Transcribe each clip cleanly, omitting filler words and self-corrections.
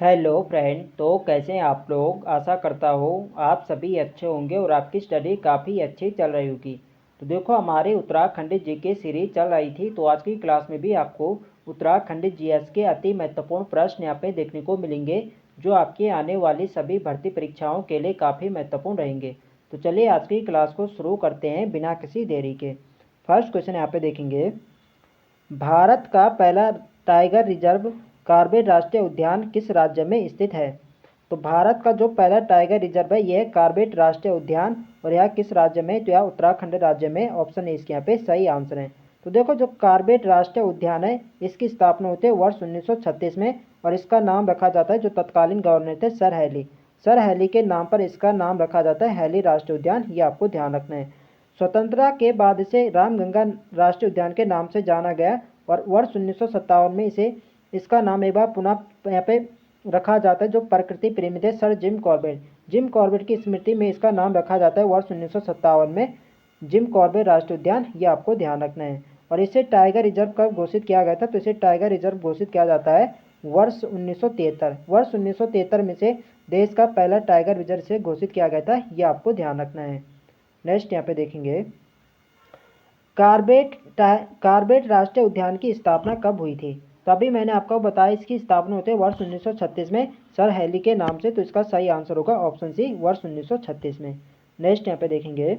Hello friend. तो कैसे हैं आप लोग। आशा करता हूँ आप सभी अच्छे होंगे और आपकी स्टडी काफ़ी अच्छी चल रही होगी। तो देखो, हमारे उत्तराखंड जीके सीरीज चल रही थी, तो आज की क्लास में भी आपको उत्तराखंड जीएस के अति महत्वपूर्ण प्रश्न यहाँ पे देखने को मिलेंगे, जो आपके आने वाली सभी भर्ती परीक्षाओं के लिए काफ़ी महत्वपूर्ण रहेंगे। तो चलिए आज की क्लास को शुरू करते हैं बिना किसी देरी के। फर्स्ट क्वेश्चन यहाँ पे देखेंगे, भारत का पहला टाइगर रिजर्व कॉर्बेट राष्ट्रीय उद्यान किस राज्य में स्थित है। तो भारत का जो पहला टाइगर रिजर्व है यह कॉर्बेट राष्ट्रीय उद्यान, और यह किस राज्य में, तो यह उत्तराखंड राज्य में। ऑप्शन ए इसके यहाँ पे सही आंसर है। तो देखो, जो कॉर्बेट राष्ट्रीय उद्यान है इसकी स्थापना होती है वर्ष 1936 में, और इसका नाम रखा जाता है, जो तत्कालीन गवर्नर थे सर हैली के नाम पर इसका नाम रखा जाता है, हैली राष्ट्रीय उद्यान। ये आपको ध्यान रखना है। स्वतंत्रता के बाद इसे रामगंगा राष्ट्रीय उद्यान के नाम से जाना गया, और वर्ष 1957 में इसका नाम एक बार पुनः यहाँ पे रखा जाता है, जो प्रकृति प्रेमी थे सर जिम कॉर्बेट की स्मृति में इसका नाम रखा जाता है वर्ष 1957 में, जिम कॉर्बेट राष्ट्रीय उद्यान। ये आपको ध्यान रखना है। और इसे टाइगर रिजर्व कब घोषित किया गया था, तो इसे टाइगर रिजर्व घोषित किया जाता है वर्ष 1973 में से देश का पहला टाइगर रिजर्व से घोषित किया गया था। ये आपको ध्यान रखना है। नेक्स्ट यहाँ पे देखेंगे, कॉर्बेट राष्ट्रीय उद्यान की स्थापना कब हुई थी। तो अभी मैंने आपको बताया इसकी स्थापना होते वर्ष 1936 में सर हैली के नाम से। तो इसका सही आंसर होगा ऑप्शन सी, वर्ष 1936 में। नेक्स्ट यहाँ पे देखेंगे,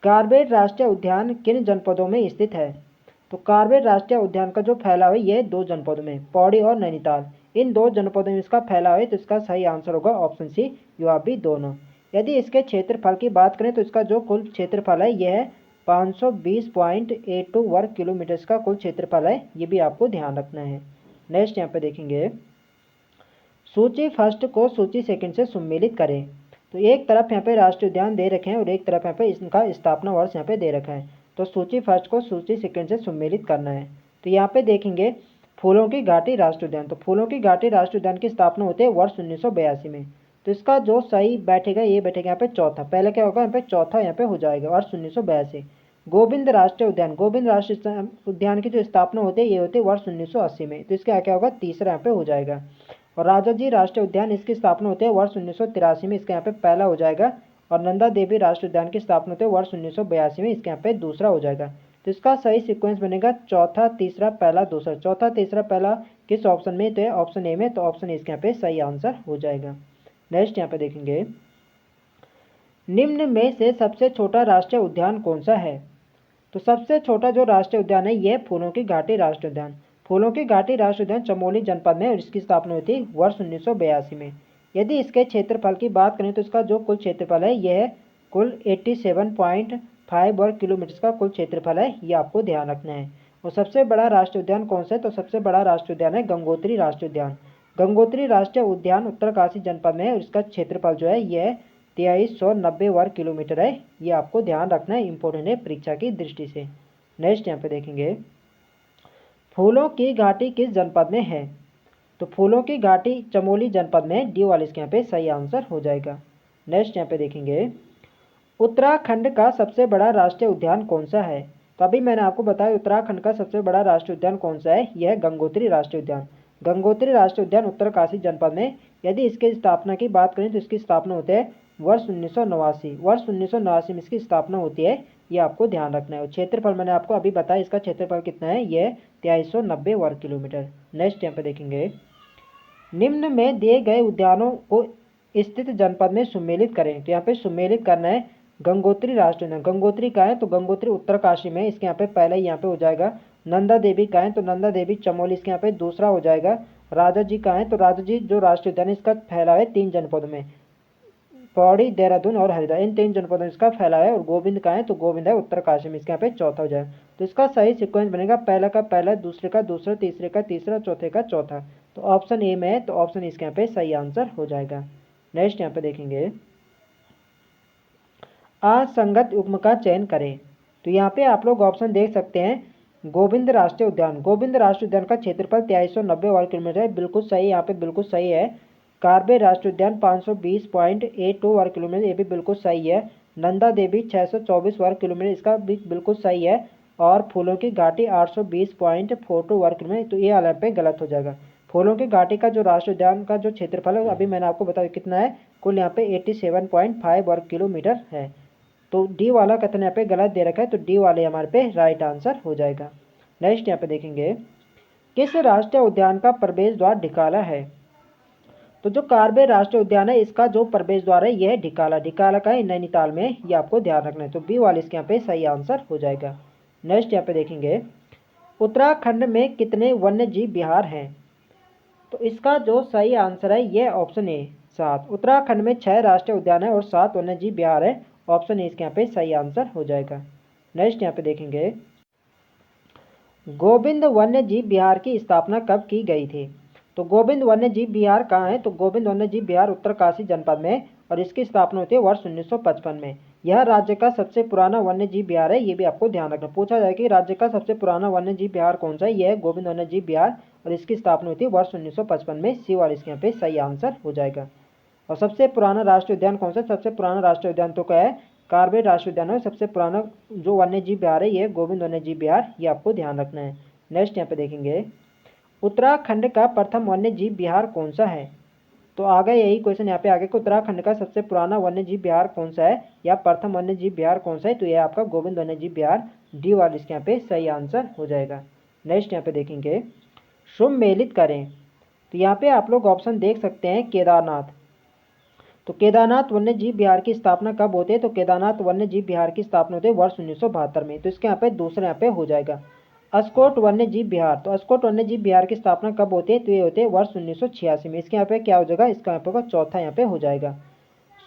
कॉर्बेट राष्ट्रीय उद्यान किन जनपदों में स्थित है। तो कॉर्बेट राष्ट्रीय उद्यान का जो फैलाव है यह दो जनपदों में, पौड़ी और नैनीताल, इन दो जनपदों में इसका फैलाव है। तो इसका सही आंसर होगा ऑप्शन सी, भी दोनों। यदि इसके क्षेत्रफल की बात करें तो इसका जो कुल क्षेत्रफल है यह 520.82 वर्ग किलोमीटर का कुल क्षेत्रफल है। ये भी आपको ध्यान रखना है। नेक्स्ट यहाँ पे देखेंगे, सूची फर्स्ट को सूची सेकंड से सम्मिलित करें। तो एक तरफ यहाँ पे राष्ट्रीय उद्यान दे रखे हैं और एक तरफ यहाँ पे इनका स्थापना वर्ष यहाँ पे दे रखा है। तो सूची फर्स्ट को सूची सेकंड से सम्मिलित करना है। तो यहाँ पे देखेंगे, फूलों की घाटी राष्ट्रीय उद्यान। तो फूलों की घाटी राष्ट्रीय उद्यान की स्थापना होती है वर्ष 1982 में। तो इसका जो सही बैठेगा ये बैठेगा यहाँ पे चौथा। पहले क्या होगा, यहाँ पे चौथा यहाँ पे हो जाएगा वर्ष 1982। गोविंद राष्ट्रीय उद्यान उद्यान की जो स्थापना होती है ये होती है वर्ष 1980 में। तो इसका क्या होगा, तीसरा यहाँ पे हो जाएगा। और राजाजी राष्ट्रीय उद्यान इसकी स्थापना होती है वर्ष 1983 में। इसके यहाँ पे पहला हो जाएगा। और नंदा देवी राष्ट्रीय उद्यान की स्थापना होती है वर्ष 1982 में। इसके यहाँ पे दूसरा हो जाएगा। तो इसका सही सीक्वेंस बनेगा चौथा तीसरा पहला दूसरा। चौथा तीसरा पहला किस ऑप्शन में, तो ऑप्शन ए में। तो ऑप्शन ए इसके यहाँ पे सही आंसर हो जाएगा। नेक्स्ट यहाँ पे देखेंगे, निम्न में से सबसे छोटा राष्ट्रीय उद्यान कौन सा है। तो सबसे छोटा जो राष्ट्रीय उद्यान है यह फूलों की घाटी राष्ट्रीय उद्यान। फूलों की घाटी राष्ट्रीय उद्यान चमोली जनपद में, और इसकी स्थापना हुई थी वर्ष 1982 में। यदि इसके क्षेत्रफल की बात करें तो इसका जो कुल क्षेत्रफल है यह कुल 87.5 वर्ग किलोमीटर का कुल क्षेत्रफल है। ये आपको ध्यान रखना है। और सबसे बड़ा राष्ट्रीय उद्यान कौन सा है, तो सबसे बड़ा राष्ट्रीय उद्यान है गंगोत्री राष्ट्रीय उद्यान। गंगोत्री राष्ट्रीय उद्यान उत्तरकाशी जनपद में है, और इसका क्षेत्रफल जो है यह 2390 वर्ग किलोमीटर है। ये आपको ध्यान रखना है, इंपॉर्टेंट है परीक्षा की दृष्टि से। नेक्स्ट यहाँ पे देखेंगे, फूलों की घाटी किस जनपद में है। तो फूलों की घाटी चमोली जनपद में, डी वाले इसके यहाँ पे सही आंसर हो जाएगा। नेक्स्ट यहाँ पे देखेंगे, उत्तराखंड का सबसे बड़ा राष्ट्रीय उद्यान कौन सा है। तो अभी मैंने आपको बताया उत्तराखंड का सबसे बड़ा राष्ट्रीय उद्यान कौन सा है, यह गंगोत्री राष्ट्रीय उद्यान। गंगोत्री राष्ट्रीय उद्यान उत्तरकाशी जनपद में। यदि इसकी स्थापना की बात करें तो इसकी स्थापना होती है वर्ष 1989। वर्ष 1989 में इसकी स्थापना होती है। ये आपको ध्यान रखना है। और क्षेत्रफल मैंने आपको अभी बताया, इसका क्षेत्रफल कितना है, यह 2390 वर्ग किलोमीटर। नेक्स्ट यहाँ पे देखेंगे, निम्न में दिए गए उद्यानों को स्थित जनपद में सम्मिलित करें। तो यहाँ पे सम्मिलित करना है गंगोत्री राष्ट्रीय उद्यान। गंगोत्री का है तो गंगोत्री उत्तरकाशी में, इसके यहाँ पे पहले ही यहाँ पे हो जाएगा। नंदा देवी का है तो नंदा देवी चमोली, इसके यहाँ पे दूसरा हो जाएगा। राजा जी का है तो राजा जी जो राष्ट्रीय उद्यान इसका फैलाव है 3 जनपदों में, पौड़ी देहरादून और हरिद्वार, इन 3 जनपदों में इसका फैलाव है। और गोविंद का है तो गोविंद है उत्तरकाशी में, इसके यहाँ पे चौथा हो जाएगा। तो इसका सही सीक्वेंस बनेगा पहला का पहला, दूसरे का दूसरा, तीसरे का तीसरा, चौथे का चौथा। तो ऑप्शन ए में है, तो ऑप्शन इसके यहाँ पे सही आंसर हो जाएगा। नेक्स्ट यहाँ पे देखेंगे, असंगत युग्म का चयन करें। तो यहाँ पे आप लोग ऑप्शन देख सकते हैं, गोविंद राष्ट्रीय उद्यान। गोविंद राष्ट्रीय उद्यान का क्षेत्रफल 2390 वर्ग किलोमीटर है, बिल्कुल सही, यहाँ पे बिल्कुल सही है। कॉर्बेट राष्ट्रीय उद्यान 520.82 वर्ग किलोमीटर, ये भी बिल्कुल सही है। नंदा देवी 624 वर्ग किलोमीटर, इसका भी बिल्कुल सही है। और फूलों की घाटी 820.42 वर्ग किलोमीटर, तो ये वाला पे गलत हो जाएगा। फूलों की घाटी का जो राष्ट्रीय उद्यान का जो क्षेत्रफल है अभी मैंने आपको बताया कितना है, कुल यहाँ पे 87.5 वर्ग किलोमीटर है। तो डी वाला कथन यहाँ पे गलत दे रखा है, तो डी वाले हमारे पे राइट आंसर हो जाएगा। नेक्स्ट यहाँ पे देखेंगे, किस राष्ट्रीय उद्यान का प्रवेश द्वार ढिकाला है? तो जो कार्बे राष्ट्रीय उद्यान है इसका जो प्रवेश द्वार है यह ढिकाला, ढिकाला का है नैनीताल में, ये आपको ध्यान रखना है। तो बी वाले इसके यहाँ पे सही आंसर हो जाएगा। नेक्स्ट यहाँ पे देखेंगे, उत्तराखंड में कितने वन्य जीव विहार हैं? तो इसका जो सही आंसर है यह ऑप्शन ए 7। उत्तराखंड में 6 राष्ट्रीय उद्यान है और 7 वन्य जीव विहार है। ऑप्शन ए इसके यहाँ पे सही आंसर हो जाएगा। नेक्स्ट यहाँ पे देखेंगे, गोविंद वन्य जीव विहार की स्थापना कब की गई थी? तो गोविंद वन्य जीव विहार कहाँ है? तो गोविंद वन्य जीव विहार उत्तरकाशी जनपद में और इसकी स्थापना होती है वर्ष 1955 में। यह राज्य का सबसे पुराना वन्य जीव विहार है, ये भी आपको ध्यान रखना। पूछा जाए कि राज्य का सबसे पुराना वन्य जीव विहार कौन सा है, यह है गोविंद वन्य जीव विहार और इसकी स्थापना होती है वर्ष 1955 में। सी वाले इसके यहाँ पे सही आंसर हो जाएगा। और सबसे पुराना राष्ट्रीय उद्यान कौन सा? सबसे पुराना राष्ट्रीय उद्यान तो क्या है? कार्बेट राष्ट्रीय उद्यान है। सबसे पुराना जो वन्य जीव विहार है ये गोविंद वन्य जीव विहार, ये आपको ध्यान रखना है। नेक्स्ट यहाँ पे देखेंगे, उत्तराखंड का प्रथम वन्य जीव विहार कौन सा है? तो आगे यही क्वेश्चन यहाँ पे आगे कि उत्तराखंड का सबसे पुराना वन्य जीव विहार कौन सा है या प्रथम वन्य जीव विहार कौन सा है? तो यह आपका गोविंद वन्य जीव विहार, डी वाला इसके यहाँ पे सही आंसर हो जाएगा। नेक्स्ट यहाँ पे देखेंगे, सुमेलित करें। तो यहाँ पे आप लोग ऑप्शन देख सकते हैं, केदारनाथ। तो केदारनाथ वन्य जीव विहार की स्थापना कब होती है? तो केदारनाथ वन्य जीव विहार की स्थापना होती है वर्ष 1972 में। तो इसके यहाँ पे दूसरा यहाँ पे हो जाएगा। अस्कोट वन्य जीव विहार, तो अस्कोट वन्य जीव विहार की स्थापना कब होती है? तो ये होते हैं वर्ष 1986 में। इसके यहाँ पे क्या हो जाएगा? इसका यहाँ पे चौथा यहाँ पे हो जाएगा।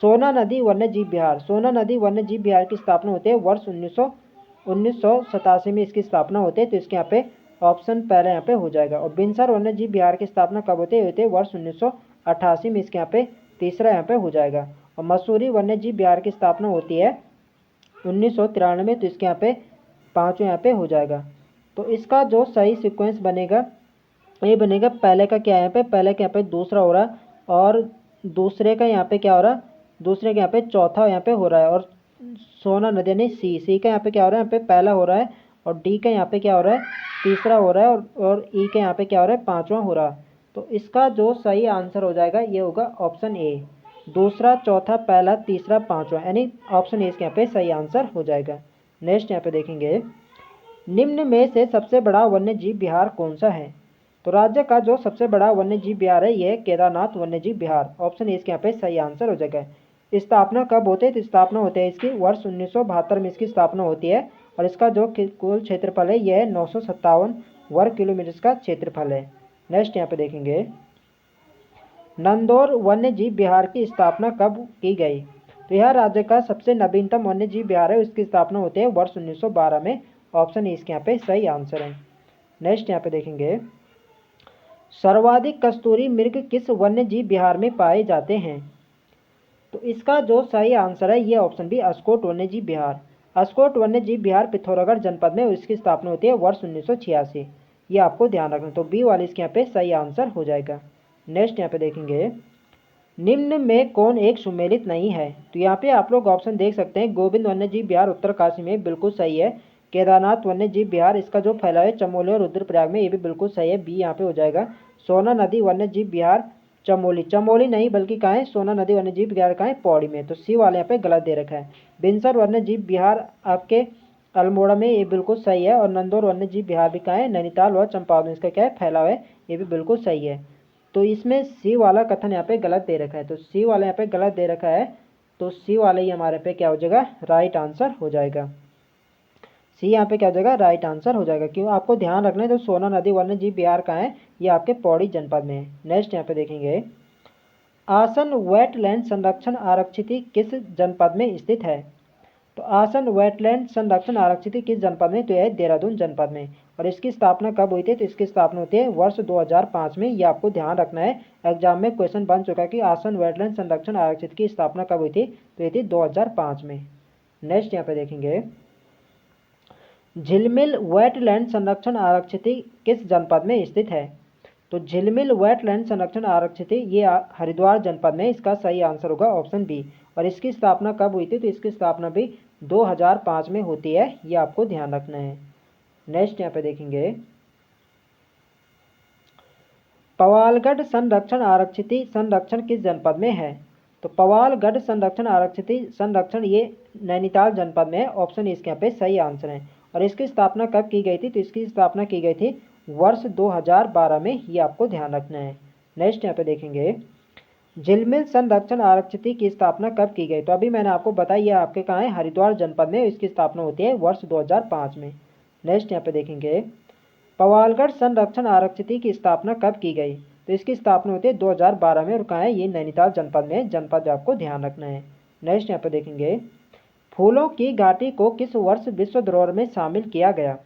सोना नदी वन्य जीव विहार, सोना नदी वन्य जीव विहार की स्थापना होती है वर्ष 1987 में इसकी स्थापना होती है। तो इसके यहाँ पे ऑप्शन पहले यहाँ पे हो जाएगा। और बिनसर वन्य जीव विहार की स्थापना कब होती है? वर्ष 1988 में। इसके यहाँ पे तीसरा यहाँ पे हो जाएगा। और मसूरी वन्य जीव विहार की स्थापना होती है 1993 में। तो इसके यहाँ पे पाँचवें यहाँ पे हो जाएगा। तो इसका जो सही सीक्वेंस बनेगा ये बनेगा, पहले का क्या है यहाँ पे? पहले के यहाँ पे दूसरा हो रहा है और दूसरे का यहाँ पे क्या हो रहा है? दूसरे के यहाँ पे चौथा यहाँ पे हो रहा है। और सोना नदी यानी सी का यहाँ पे क्या हो रहा है? यहाँ पे पहला हो रहा है और डी का यहाँ पे क्या हो रहा है? तीसरा हो रहा है और ई का यहाँ पे क्या हो रहा है? पाँचवा हो रहा है। तो इसका जो सही आंसर हो जाएगा ये होगा ऑप्शन ए, दूसरा, चौथा, पहला, तीसरा, पाँचवा, यानी ऑप्शन ए इसके यहाँ पे सही आंसर हो जाएगा। नेक्स्ट यहाँ पे देखेंगे, निम्न में से सबसे बड़ा वन्य जीव विहार कौन सा है? तो राज्य का जो सबसे बड़ा वन्य जीव विहार है यह केदारनाथ वन्य जीव विहार। ऑप्शन ए इसके यहाँ पे सही आंसर हो जाएगा। स्थापना कब होती है? तो स्थापना होती है इसकी वर्ष 1972 में इसकी स्थापना होती है और इसका जो कुल क्षेत्रफल है यह 957 वर्ग किलोमीटर का क्षेत्रफल है। नेक्स्ट यहाँ पे देखेंगे, नंदौर वन्य जीव विहार की स्थापना कब की गई? तो यह राज्य का सबसे नवीनतम वन्य जीव विहार है, इसकी स्थापना होती है वर्ष 1912 में। ऑप्शन इसके यहाँ पे सही आंसर है। नेक्स्ट यहाँ पे देखेंगे, सर्वाधिक कस्तूरी मृग किस वन्य जीव विहार में पाए जाते हैं? तो इसका जो सही आंसर है ये ऑप्शन बी, अस्कोट वन्य जीव विहार। अस्कोट वन्य जीव विहार पिथौरागढ़ जनपद में, इसकी स्थापना होती है वर्ष 1986। ये आपको ध्यान रखना। तो बी वाले इसके यहाँ पे सही आंसर हो जाएगा। नेक्स्ट यहाँ पे देखेंगे, निम्न में कौन एक सुमेलित नहीं है? तो यहाँ पे आप लोग ऑप्शन देख सकते हैं, गोविंद वन्य जीव विहार उत्तरकाशी में, बिल्कुल सही है। केदारनाथ वन्य जीव विहार इसका जो फैलाव है चमोली और रुद्रप्रयाग में, ये भी बिल्कुल सही है, बी यहाँ पे हो जाएगा। सोना नदी वन्य जीव विहार चमोली नहीं बल्कि कहाँ है? सोना नदी वन्य जीव विहार कहाँ है? पौड़ी में। तो सी वाले यहाँ पे गलत दे रखा है। बिनसर वन्य जीव विहार आपके अल्मोड़ा में, ये बिल्कुल सही है। और नंदौर वन्य जीव विहार भी कहाँ है? नैनीताल व चंपावत में। इसका क्या है? फैलाव है, ये भी बिल्कुल सही है। तो इसमें सी वाला कथन यहाँ पे गलत दे रखा है। तो सी वाला यहाँ पे गलत दे रखा है, तो सी वाले ही हमारे पे क्या हो जाएगा? राइट आंसर हो जाएगा। सी यहाँ पे क्या हो जाएगा? राइट आंसर हो जाएगा। क्यों? आपको ध्यान रखना है, तो सोना नदी वन्य जीव विहार कहाँ है? ये आपके पौड़ी जनपद में है। नेक्स्ट यहाँ पे देखेंगे, आसन वेटलैंड संरक्षण आरक्षित किस जनपद में स्थित है? तो आसन वेटलैंड संरक्षण आरक्षित किस जनपद में? तो यह देहरादून जनपद में। और इसकी स्थापना कब हुई थी? तो इसकी स्थापना होती है वर्ष 2005 में। ये आपको ध्यान रखना है, एग्जाम में क्वेश्चन बन चुका है कि आसन वेटलैंड संरक्षण आरक्षित की स्थापना कब हुई थी? तो ये थी 2005 में। नेक्स्ट यहाँ पे देखेंगे, झिलमिल वेटलैंड संरक्षण आरक्षित किस जनपद में स्थित है? तो झिलमिल वेटलैंड संरक्षण आरक्षित ये हरिद्वार जनपद में। इसका सही आंसर होगा ऑप्शन बी। और इसकी स्थापना कब हुई थी? तो इसकी स्थापना भी 2005 में होती है, ये आपको ध्यान रखना है। नेक्स्ट यहाँ पे देखेंगे, पवालगढ़ संरक्षण आरक्षित संरक्षण किस जनपद में है? तो पवालगढ़ संरक्षण आरक्षित संरक्षण ये नैनीताल जनपद में है। ऑप्शन इसके यहाँ पे सही आंसर है। और इसकी स्थापना कब की गई थी? तो इसकी स्थापना की गई थी वर्ष 2012 में, ये आपको ध्यान रखना है। नेक्स्ट यहाँ पे देखेंगे, झिलमिल संरक्षण आरक्षित की स्थापना कब की गई? तो अभी मैंने आपको बताया आपके कहाँ है, हरिद्वार जनपद में इसकी स्थापना होती है वर्ष 2005 में। नेक्स्ट यहाँ पे देखेंगे, पवालगढ़ संरक्षण आरक्षित की स्थापना कब की गई? तो इसकी स्थापना होती है 2012 में और कहाँ है, ये नैनीताल जनपद में। जनपद आपको ध्यान रखना है। नेक्स्ट यहाँ पे देखेंगे, फूलों की घाटी को किस वर्ष विश्व धरोहर में शामिल किया गया?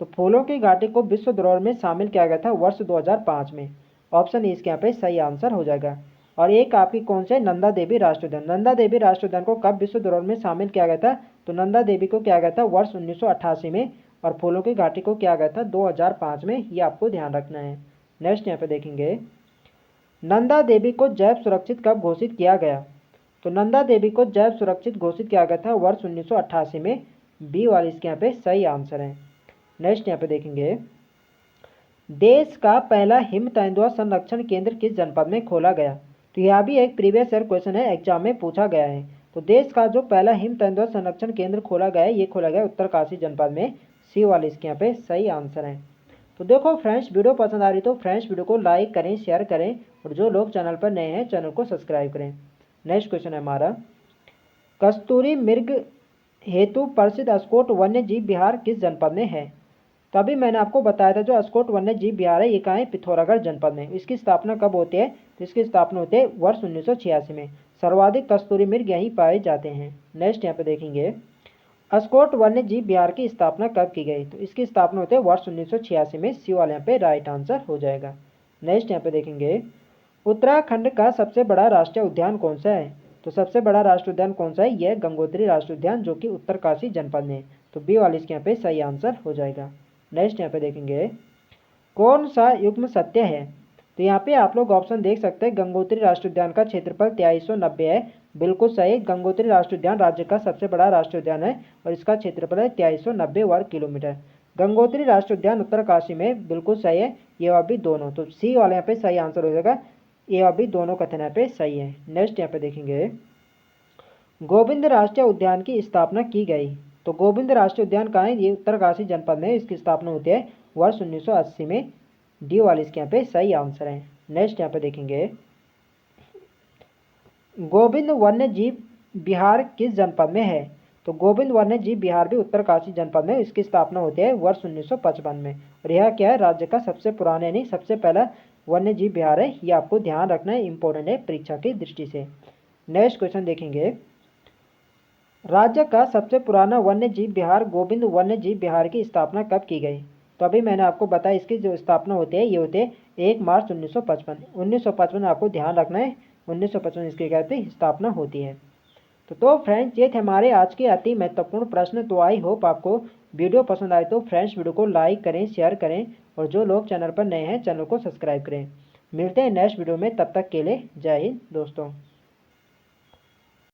तो फूलों की घाटी को विश्व धरोहर में शामिल किया गया था वर्ष 2005 में। ऑप्शन इसके यहाँ पे सही आंसर हो जाएगा। और एक आपकी कौन से, नंदा देवी राष्ट्रीय उद्यान। नंदा देवी राष्ट्रीय उद्यान को कब विश्व धरोहर में शामिल किया गया था? तो नंदा देवी को किया गया था वर्ष 1988 में और फूलों की घाटी को किया गया था 2005 में। ये आपको ध्यान रखना है। नेक्स्ट यहाँ पे देखेंगे, नंदा देवी को जैव सुरक्षित कब घोषित किया गया? तो नंदा देवी को जैव सुरक्षित घोषित किया गया था वर्ष 1988 में। बी वाली इसके यहाँ पे सही आंसर है। नेक्स्ट यहाँ पे देखेंगे, देश का पहला हिम तेंदुआ संरक्षण केंद्र किस जनपद में खोला गया? तो यह भी एक प्रीवियस ईयर क्वेश्चन है, एग्जाम में पूछा गया है। तो देश का जो पहला हिम तेंदुआ संरक्षण केंद्र खोला गया है, ये खोला गया उत्तरकाशी जनपद में। सी वाले इसके यहाँ पे सही आंसर है। तो देखो फ्रेंड्स, वीडियो पसंद आ रही तो फ्रेंड्स वीडियो को लाइक करें, शेयर करें और जो लोग चैनल पर नए हैं चैनल को सब्सक्राइब करें। नेक्स्ट क्वेश्चन है हमारा, कस्तूरी मृग हेतु प्रसिद्ध अस्कोट वन्य जीव विहार किस जनपद में है? तो अभी मैंने आपको बताया था जो अस्कोट वन्य जीव विहार है, ये कहाँ है, पिथौरागढ़ जनपद में। इसकी स्थापना कब होती है? तो इसकी स्थापना होती है वर्ष 1986 में। सर्वाधिक कस्तूरी मृग यहीं पाए जाते हैं। नेक्स्ट यहाँ पे देखेंगे, अस्कोट वन्य जीव विहार की स्थापना कब की गई? तो इसकी स्थापना होती है वर्ष 1986 में। सी वाले यहाँ पे राइट आंसर हो जाएगा। नेक्स्ट यहाँ पे देखेंगे, उत्तराखंड का सबसे बड़ा राष्ट्रीय उद्यान कौन सा है? तो सबसे बड़ा राष्ट्रीय उद्यान कौन सा है? यह गंगोत्री राष्ट्रीय उद्यान, जो कि उत्तरकाशी जनपद में। तो बी वाले इसके यहाँ पे सही आंसर हो जाएगा। नेक्स्ट यहाँ पे देखेंगे, कौन सा युग्म सत्य है? तो यहाँ पे आप लोग ऑप्शन देख सकते हैं, गंगोत्री राष्ट्रीय उद्यान का क्षेत्रफल 2390 है। बिल्कुल सही, गंगोत्री राष्ट्रीय उद्यान राज्य का सबसे बड़ा राष्ट्रीय उद्यान है और इसका क्षेत्रफल है 2390 वर्ग किलोमीटर। गंगोत्री राष्ट्रीय उद्यान उत्तरकाशी में, बिल्कुल सही है। ये और भी दोनों, तो सी वाले यहाँ पे सही आंसर हो जाएगा। ये और भी दोनों कथन यहाँ पे सही है। नेक्स्ट यहाँ पे देखेंगे, गोविंद राष्ट्रीय उद्यान की स्थापना की गई। तो गोविंद राष्ट्रीय उद्यान कहाँ है? ये उत्तरकाशी जनपद में। इसकी स्थापना होती है वर्ष 1980 में। डी वाले इसके यहाँ पे सही आंसर है। नेक्स्ट यहाँ पे देखेंगे, गोविंद वन्य जीव विहार किस जनपद में है? तो गोविंद वन्य जीव विहार भी उत्तरकाशी जनपद में। इसकी स्थापना होती है वर्ष 1955 में और यह क्या है, राज्य का सबसे पुराना यानी सबसे पहला वन्य जीव विहार है। ये आपको ध्यान रखना है, इंपॉर्टेंट है परीक्षा की दृष्टि से। नेक्स्ट क्वेश्चन देखेंगे, राज्य का सबसे पुराना वन्य जीव विहार गोविंद वन्य जीव विहार की स्थापना कब की गई? तो अभी मैंने आपको बताया इसकी जो स्थापना होती है ये होती है 1 मार्च 1955। 1955 आपको ध्यान रखना है, 1955 इसकी कहते स्थापना होती है। तो फ्रेंड्स, ये थे हमारे आज के अति महत्वपूर्ण प्रश्न। तो आई होप आपको वीडियो पसंद आए तो फ्रेंड्स वीडियो को लाइक करें, शेयर करें और जो लोग चैनल पर नए हैं चैनल को सब्सक्राइब करें। मिलते हैं नेक्स्ट वीडियो में, तब तक के लिए जय हिंद दोस्तों।